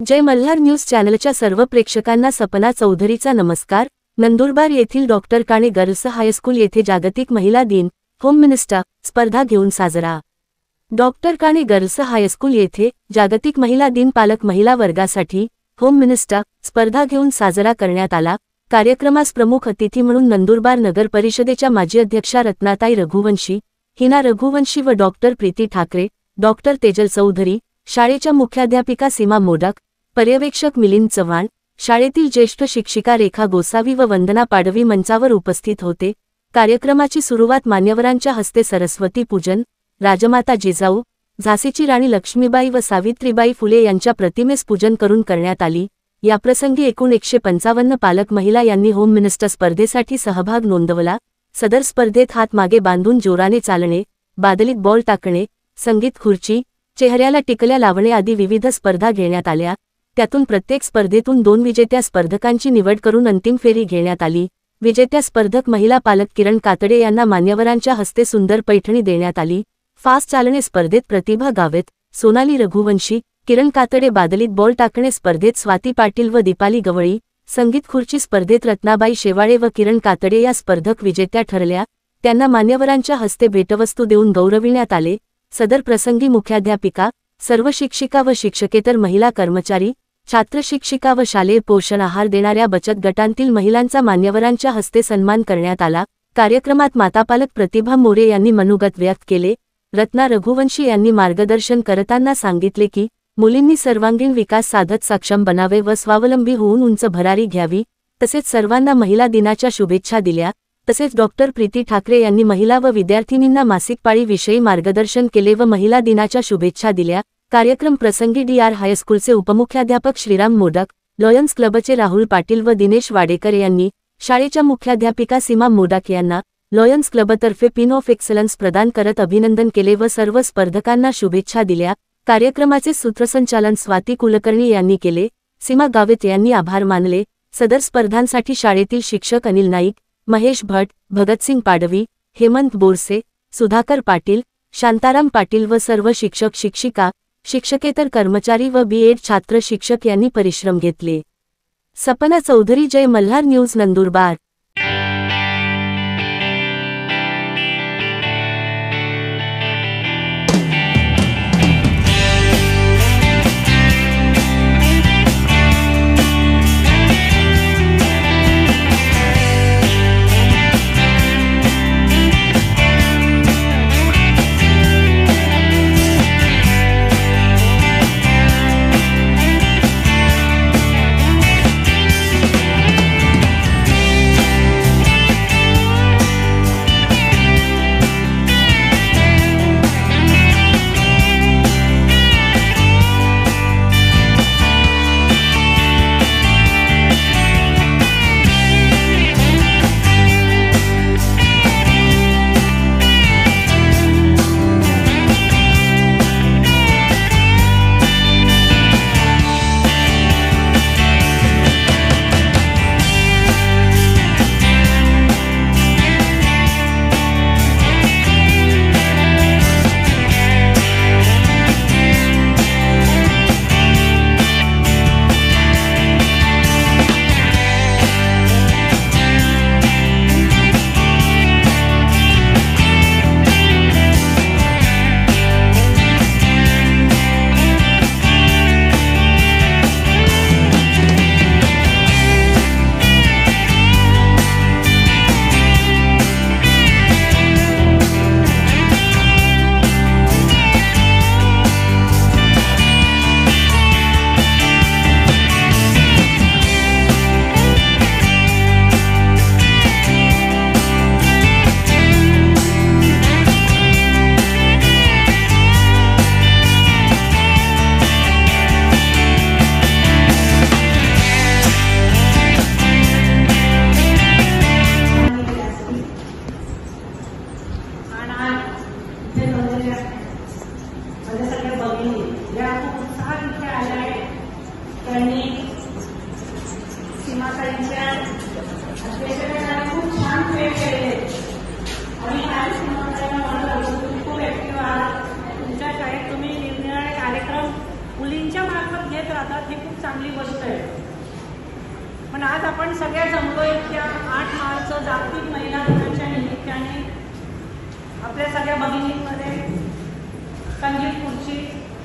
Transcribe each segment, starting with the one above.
जय Malhar news चॅनलच्या सर्व प्रेक्षकांना सपना चौधरीचा नमस्कार। नंदुरबार येथील डॉक्टर काणे गर्ल्स हायस्कूल येथे जागतिक महिला दिन होम मिनिस्टर स्पर्धा घेऊन साजरा। डॉक्टर काणे गर्ल्स हायस्कूल येथे जागतिक महिला दिन पालक महिला वर्गासाठी होम मिनिस्टर स्पर्धा घेऊन साजरा करण्यात आला। कार्यक्रमास प्रमुख अतिथी म्हणून नंदुरबार नगर परिषदेच्या माजी अध्यक्षा रत्नाताई रघुवंशी, हिना रघुवंशी व डॉक्टर प्रीती ठाकरे, डॉक्टर तेजल चौधरी, शाळेच्या मुख्याध्यापिका सीमा मोडक, पर्यवेक्षक मिलिंद चव्हाण, शाळेतील ज्येष्ठ शिक्षिका रेखा गोसावी व वंदना पाडवी मंचावर उपस्थित होते। कार्यक्रमाची सुरुवात मान्यवरांच्या हस्ते सरस्वती पूजन, राजमाता जिजाऊ, झाशीची राणी लक्ष्मीबाई व सावित्रीबाई फुले यांच्या प्रतिमेस पूजन करून करण्यात आली। याप्रसंगी एकूण 155 पालक महिला यांनी होम मिनिस्टर स्पर्धेसाठी सहभाग नोंदवला। सदर स्पर्धेत हात मागे बांधून जोराने चालणे, बादलीत बॉल टाकणे, संगीत खुर्ची, चेहऱ्याला टिकल्या लावणे आदी विविध स्पर्धा घेण्यात आल्या। त्यातून प्रत्येक स्पर्धेतून 2 विजेत्या स्पर्धकांची निवड करून अंतिम फेरी घेण्यात आली। विजेत्या स्पर्धक महिला पालक किरण कातडे यांना मान्यवरांच्या हस्ते सुंदर पैठणी देण्यात आली। फास्ट चालणे स्पर्धेत प्रतिभा गावेत, सोनाली रघुवंशी, किरण कातडे, बादलीत बॉल टाकणे स्पर्धेत स्वाती पाटील व दीपाली गवळी, संगीत खुर्ची स्पर्धेत रत्नाबाई शेवाळे व किरण कातडे या स्पर्धक विजेत्या ठरल्या। त्यांना मान्यवरांच्या हस्ते भेटवस्तू देऊन गौरविण्यात आले। सदर प्रसंगी मुख्याध्यापिका, सर्व शिक्षिका व शिक्षकेतर महिला कर्मचारी, छात्र शिक्षिका व शालेय पोषण आहार देणाऱ्या बचत गटांतील महिलांचा मान्यवरांच्या हस्ते सन्मान करण्यात आला। कार्यक्रमात मातापालक प्रतिभा मोरे यांनी मनोगत व्यक्त केले। रत्ना रघुवंशी यांनी मार्गदर्शन करताना सांगितले की मुलींनी सर्वांगीण विकास साधत सक्षम बनावे व स्वावलंबी होऊन उंच भरारी घ्यावी। तसेच सर्वांना महिला दिनाच्या शुभेच्छा दिल्या। तसेच डॉक्टर प्रीती ठाकरे यांनी महिला व विद्यार्थिनींना मासिक पाळीविषयी मार्गदर्शन केले व महिला दिनाच्या शुभेच्छा दिल्या। कार्यक्रम प्रसंगी DR हायस्कूलचे उपमुख्याध्यापक श्रीराम मोडक, लॉयन्स क्लबचे राहुल पाटील व दिनेश वाडेकर यांनी शाळेच्या मुख्याध्यापिका सीमा मोडक यांना लॉयन्स क्लबतर्फे पिन ऑफ एक्सलन्स प्रदान करत अभिनंदन केले व सर्व स्पर्धकांना शुभेच्छा दिल्या। कार्यक्रमाचे सूत्रसंचालन स्वाती कुलकर्णी यांनी केले। सीमा गावित यांनी आभार मानले। सदर स्पर्धांसाठी शाळेतील शिक्षक अनिल नाईक, महेश भट, भगतसिंग पाडवी, हेमंत बोरसे, सुधाकर पाटील, शांताराम पाटील व सर्व शिक्षक शिक्षिका, शिक्षकेतर कर्मचारी व B.Ed छात्र शिक्षक यांनी परिश्रम घेतले। सपना चौधरी, जय मल्हार न्यूज, नंदुरबार। राहतात, ही खूप चांगली गोष्ट आहे. पण आज आपण सगळ्या जमलोय त्या 8 मार्च जागतिक महिला दिनाच्या निमित्ताने आपल्या सगळ्या भगिनींमध्ये संगीत खुर्ची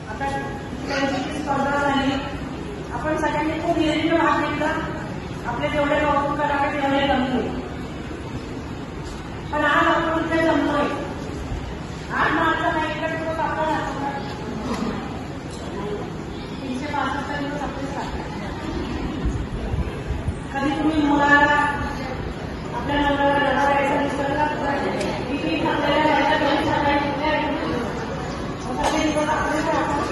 आता स्पर्धा झाली. आपण सगळ्यांनी खूप निर्णय भाग घेतला. आपले जेवढे कौतुक करावे तेवढे जमले. पण आज आपण इथे जमलोय 8 मार्चचा नाही तर दिवस आपण 365 दिवस आपले साथ. कधी तुम्ही मुलाला आपल्या नवऱ्याला डबा द्यायचा विसरला किती आपल्याला द्यायचा दोन सकाळी दिवस आपलेच राहतात.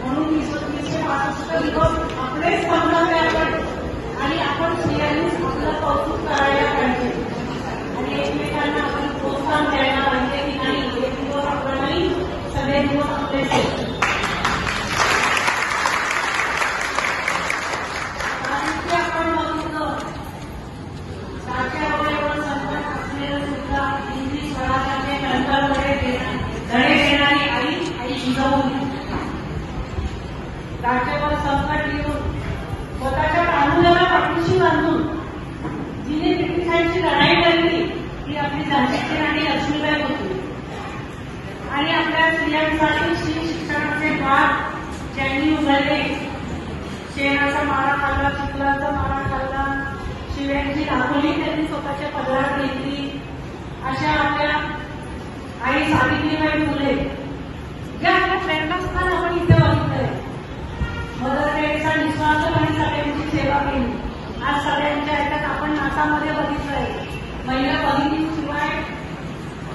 म्हणून 365 दिवस आपलेच समजावे आपण आणि आपण स्त्रियांनीच आपलं कौतुक करायला पाहिजे आणि एकमेकांना आपण प्रोत्साहन द्यायला पाहिजे की नाही एक दिवस आपला नाही सगळे दिवस आपलेच. राज्यावर संकट येऊन स्वतःच्या कानूनाला पाठीशी बांधून जिने ब्रिटिशांची लढाई लढली ती आपली झाशीची राणी लक्ष्मीबाई होती. आणि आपल्या स्त्रियांसाठी शिक्षणाचे द्वार ज्यांनी उघडले, शेणाचा मारा खाल्ला, चिखलाचा मारा खाल्ला, शिव्यांची दाखवली त्यांनी स्वतःच्या पदरात घेतली, अशा आपल्या आई सावित्रीबाई फुले ज्या आपल्या प्रेरणास्थान आपण इथे बघितलंय. मदर टेरेसा निस्वार्थपणे सगळ्यांची सेवा केली. आज सगळ्यांच्या ह्याच्यात आपण नातामध्ये बघितलंय महिला भगिनीशिवाय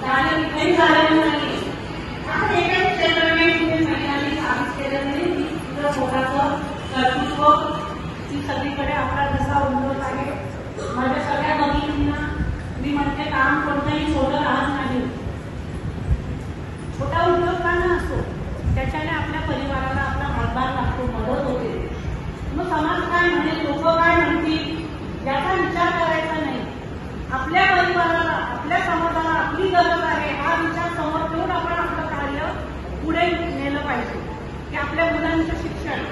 झालं काही झालेलं नाही. आपण एकाच क्षेत्राने महिलांनी साबित केलं नाही की तिथं स्वतःचं कर्तृत्व ती सगळीकडे आपला जसा उमलत आहे. माझ्या सगळ्या भगिनींना मी म्हणते काम कोणतंही छोटं राहत नाही. छोटा उद्योग का न असो त्याच्याने आपल्या परिवाराला आपला हातभार लागतो, मदत होते. मग समाज काय म्हणेल, लोक काय म्हणतील याचा विचार करायचा नाही. आपल्या परिवाराला आपल्या समाजाला आपली गरज आहे हा विचार समोर ठेवून आपण आपलं कार्य पुढे नेलं पाहिजे की आपल्या मुलांचं शिक्षण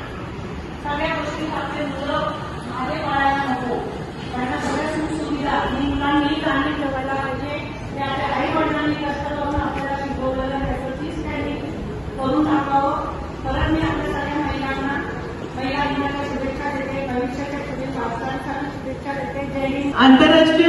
सगळ्या गोष्टी आपले मुलं मागे पडायला नको. त्यांना सगळ्या सुखसुविधा मुलांनी चांगली ठेवायला पाहिजे. ते आपल्या आई वडिलांनी कष्ट करून आपल्याला शिकवलेलं त्याचं तीच त्यांनी करून टाकावं. परत मी आपल्या सगळ्या महिलांना महिला दिनाच्या शुभेच्छा देते, भविष्याच्या पुढील वाटचालीसाठी शुभेच्छा देते. जय हिंद. आंतरराष्ट्रीय